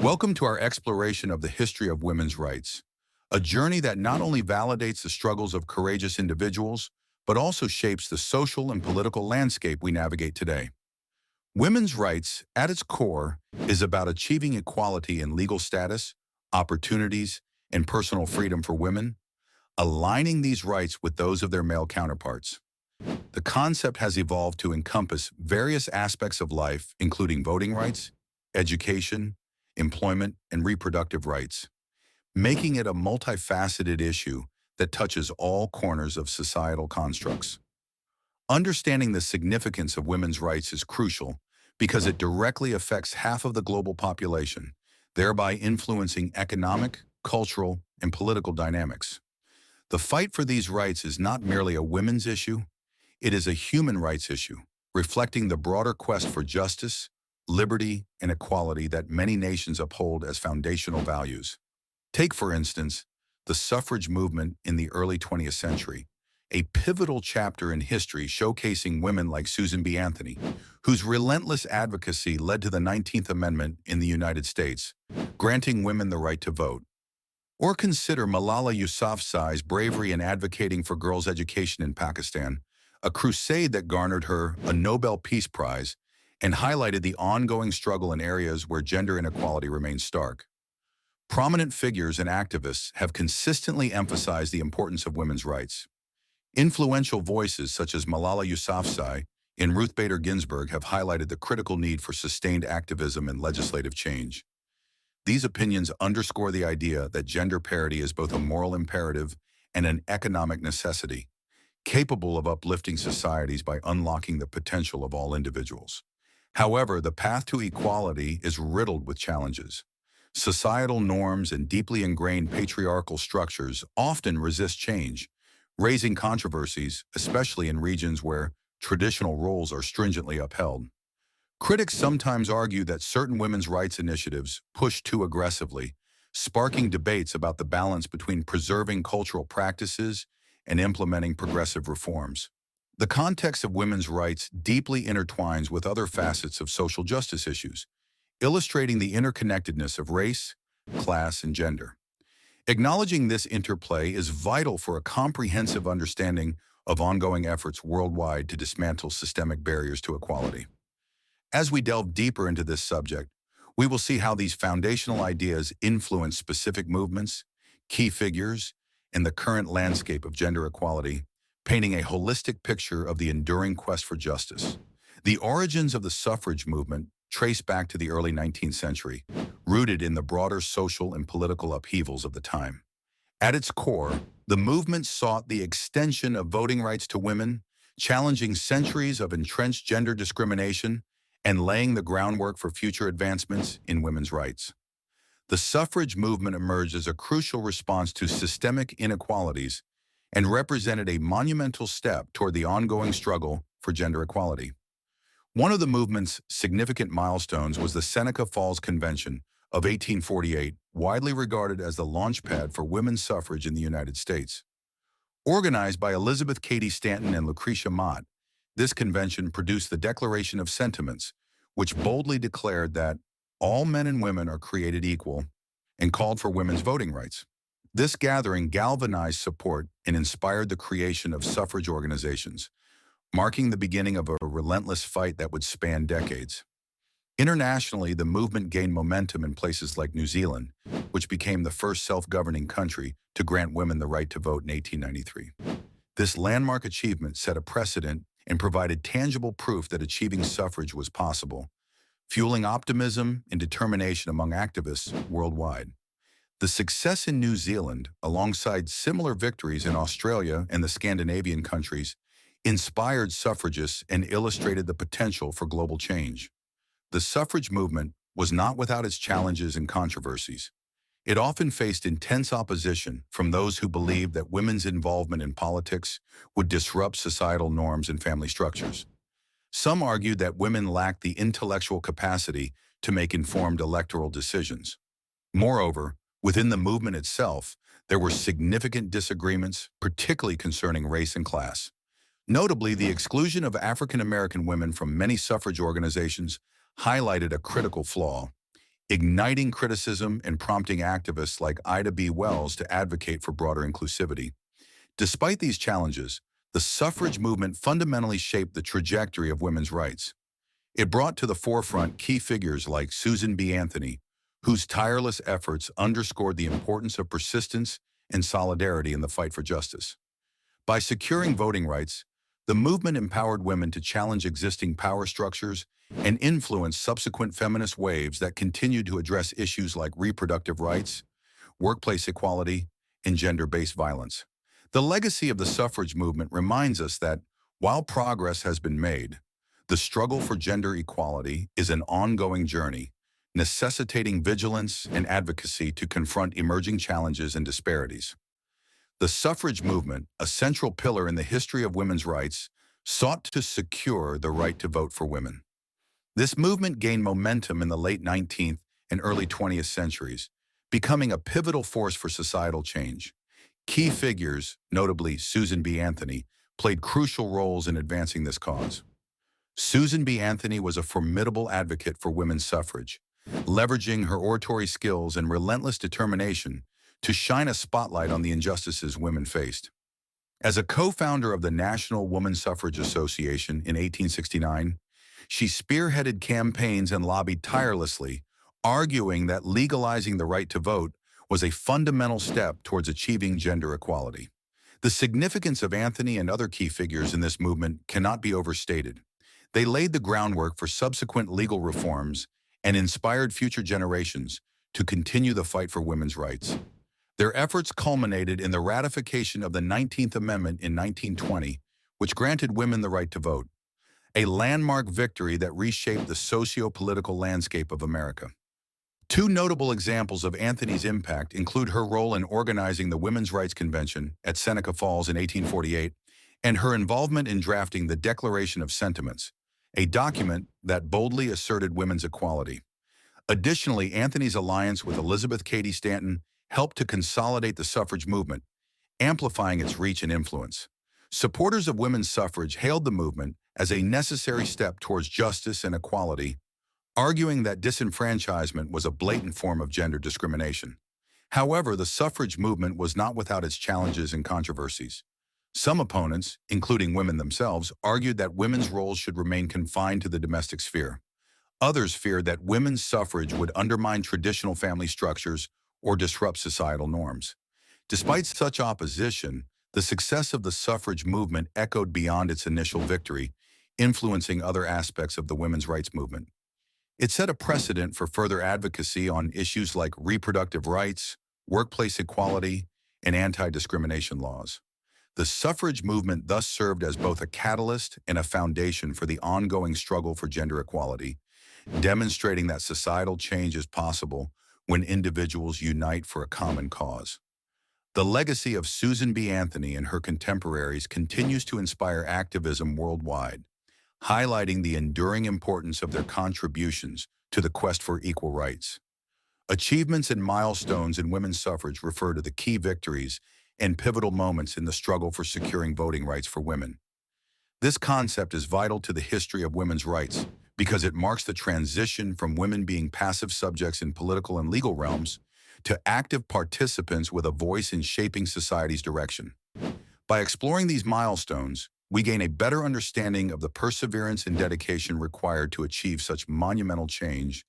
Welcome to our exploration of the history of women's rights, a journey that not only validates the struggles of courageous individuals, but also shapes the social and political landscape we navigate today. Women's rights, at its core, is about achieving equality in legal status, opportunities, and personal freedom for women, aligning these rights with those of their male counterparts. The concept has evolved to encompass various aspects of life, including voting rights, education, employment, and reproductive rights, making it a multifaceted issue that touches all corners of societal constructs. Understanding the significance of women's rights is crucial because it directly affects half of the global population, thereby influencing economic, cultural, and political dynamics. The fight for these rights is not merely a women's issue, it is a human rights issue, reflecting the broader quest for justice, liberty, and equality that many nations uphold as foundational values. Take, for instance, the suffrage movement in the early 20th century, a pivotal chapter in history showcasing women like Susan B. Anthony, whose relentless advocacy led to the 19th Amendment in the United States, granting women the right to vote. Or consider Malala Yousafzai's bravery in advocating for girls' education in Pakistan, a crusade that garnered her a Nobel Peace Prize and highlighted the ongoing struggle in areas where gender inequality remains stark. Prominent figures and activists have consistently emphasized the importance of women's rights. Influential voices such as Malala Yousafzai and Ruth Bader Ginsburg have highlighted the critical need for sustained activism and legislative change. These opinions underscore the idea that gender parity is both a moral imperative and an economic necessity, capable of uplifting societies by unlocking the potential of all individuals. However, the path to equality is riddled with challenges. Societal norms and deeply ingrained patriarchal structures often resist change, raising controversies, especially in regions where traditional roles are stringently upheld. Critics sometimes argue that certain women's rights initiatives push too aggressively, sparking debates about the balance between preserving cultural practices and implementing progressive reforms. The context of women's rights deeply intertwines with other facets of social justice issues, illustrating the interconnectedness of race, class, and gender. Acknowledging this interplay is vital for a comprehensive understanding of ongoing efforts worldwide to dismantle systemic barriers to equality. As we delve deeper into this subject, we will see how these foundational ideas influence specific movements, key figures, and the current landscape of gender equality, painting a holistic picture of the enduring quest for justice. The origins of the suffrage movement trace back to the early 19th century, rooted in the broader social and political upheavals of the time. At its core, the movement sought the extension of voting rights to women, challenging centuries of entrenched gender discrimination and laying the groundwork for future advancements in women's rights. The suffrage movement emerged as a crucial response to systemic inequalities and represented a monumental step toward the ongoing struggle for gender equality. One of the movement's significant milestones was the Seneca Falls Convention of 1848, widely regarded as the launchpad for women's suffrage in the United States. Organized by Elizabeth Cady Stanton and Lucretia Mott, this convention produced the Declaration of Sentiments, which boldly declared that all men and women are created equal and called for women's voting rights. This gathering galvanized support and inspired the creation of suffrage organizations, marking the beginning of a relentless fight that would span decades. Internationally, the movement gained momentum in places like New Zealand, which became the first self-governing country to grant women the right to vote in 1893. This landmark achievement set a precedent and provided tangible proof that achieving suffrage was possible, fueling optimism and determination among activists worldwide. The success in New Zealand, alongside similar victories in Australia and the Scandinavian countries, inspired suffragists and illustrated the potential for global change. The suffrage movement was not without its challenges and controversies. It often faced intense opposition from those who believed that women's involvement in politics would disrupt societal norms and family structures. Some argued that women lacked the intellectual capacity to make informed electoral decisions. Moreover, within the movement itself, there were significant disagreements, particularly concerning race and class. Notably, the exclusion of African American women from many suffrage organizations highlighted a critical flaw. igniting criticism and prompting activists like Ida B. Wells to advocate for broader inclusivity. Despite these challenges, the suffrage movement fundamentally shaped the trajectory of women's rights. It brought to the forefront key figures like Susan B. Anthony, whose tireless efforts underscored the importance of persistence and solidarity in the fight for justice. By securing voting rights, the movement empowered women to challenge existing power structures and influence subsequent feminist waves that continued to address issues like reproductive rights, workplace equality, and gender-based violence. The legacy of the suffrage movement reminds us that, while progress has been made, the struggle for gender equality is an ongoing journey, necessitating vigilance and advocacy to confront emerging challenges and disparities. The suffrage movement, a central pillar in the history of women's rights, sought to secure the right to vote for women. This movement gained momentum in the late 19th and early 20th centuries, becoming a pivotal force for societal change. Key figures, notably Susan B. Anthony, played crucial roles in advancing this cause. Susan B. Anthony was a formidable advocate for women's suffrage, leveraging her oratory skills and relentless determination to shine a spotlight on the injustices women faced. As a co-founder of the National Woman Suffrage Association in 1869, she spearheaded campaigns and lobbied tirelessly, arguing that legalizing the right to vote was a fundamental step towards achieving gender equality. The significance of Anthony and other key figures in this movement cannot be overstated. They laid the groundwork for subsequent legal reforms and inspired future generations to continue the fight for women's rights. Their efforts culminated in the ratification of the 19th Amendment in 1920, which granted women the right to vote, a landmark victory that reshaped the socio-political landscape of America. Two notable examples of Anthony's impact include her role in organizing the Women's Rights Convention at Seneca Falls in 1848 and her involvement in drafting the Declaration of Sentiments, a document that boldly asserted women's equality. Additionally, Anthony's alliance with Elizabeth Cady Stanton helped to consolidate the suffrage movement, amplifying its reach and influence. Supporters of women's suffrage hailed the movement as a necessary step towards justice and equality, arguing that disenfranchisement was a blatant form of gender discrimination. However, the suffrage movement was not without its challenges and controversies. Some opponents, including women themselves, argued that women's roles should remain confined to the domestic sphere. Others feared that women's suffrage would undermine traditional family structures or disrupt societal norms. Despite such opposition, the success of the suffrage movement echoed beyond its initial victory, influencing other aspects of the women's rights movement. It set a precedent for further advocacy on issues like reproductive rights, workplace equality, and anti-discrimination laws. The suffrage movement thus served as both a catalyst and a foundation for the ongoing struggle for gender equality, demonstrating that societal change is possible when individuals unite for a common cause. The legacy of Susan B. Anthony and her contemporaries continues to inspire activism worldwide, highlighting the enduring importance of their contributions to the quest for equal rights. Achievements and milestones in women's suffrage refer to the key victories and pivotal moments in the struggle for securing voting rights for women. This concept is vital to the history of women's rights because it marks the transition from women being passive subjects in political and legal realms to active participants with a voice in shaping society's direction. By exploring these milestones, we gain a better understanding of the perseverance and dedication required to achieve such monumental change,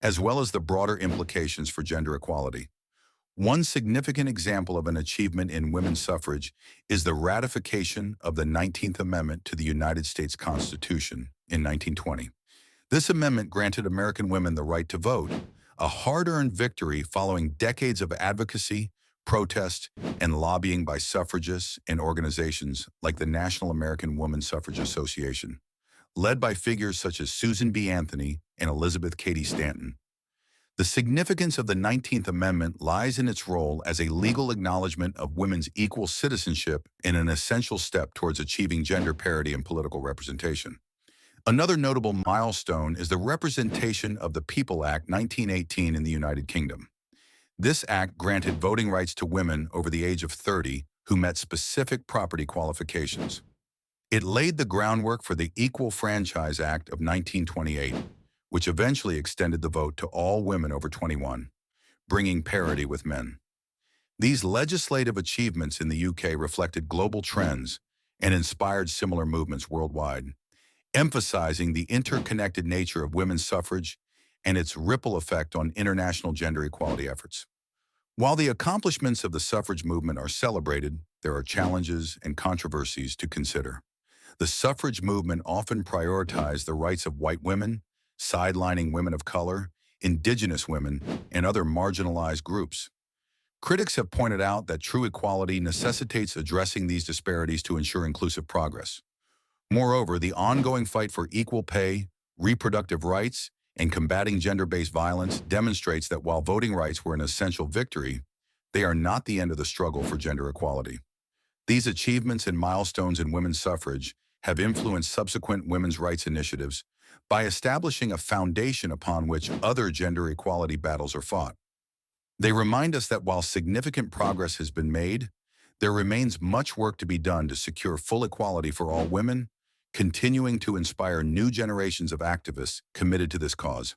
as well as the broader implications for gender equality. One significant example of an achievement in women's suffrage is the ratification of the 19th Amendment to the United States Constitution in 1920. This amendment granted American women the right to vote, a hard-earned victory following decades of advocacy, protest, and lobbying by suffragists and organizations like the National American Woman Suffrage Association, led by figures such as Susan B. Anthony and Elizabeth Cady Stanton. The significance of the 19th Amendment lies in its role as a legal acknowledgement of women's equal citizenship and an essential step towards achieving gender parity in political representation. Another notable milestone is the Representation of the People Act 1918 in the United Kingdom. This act granted voting rights to women over the age of 30 who met specific property qualifications. It laid the groundwork for the Equal Franchise Act of 1928, which eventually extended the vote to all women over 21, bringing parity with men. These legislative achievements in the UK reflected global trends and inspired similar movements worldwide, emphasizing the interconnected nature of women's suffrage and its ripple effect on international gender equality efforts. While the accomplishments of the suffrage movement are celebrated, there are challenges and controversies to consider. The suffrage movement often prioritized the rights of white women, sidelining women of color, indigenous women, and other marginalized groups. Critics have pointed out that true equality necessitates addressing these disparities to ensure inclusive progress. Moreover, the ongoing fight for equal pay, reproductive rights, and combating gender-based violence demonstrates that while voting rights were an essential victory, they are not the end of the struggle for gender equality. These achievements and milestones in women's suffrage have influenced subsequent women's rights initiatives by establishing a foundation upon which other gender equality battles are fought. They remind us that while significant progress has been made, there remains much work to be done to secure full equality for all women, continuing to inspire new generations of activists committed to this cause.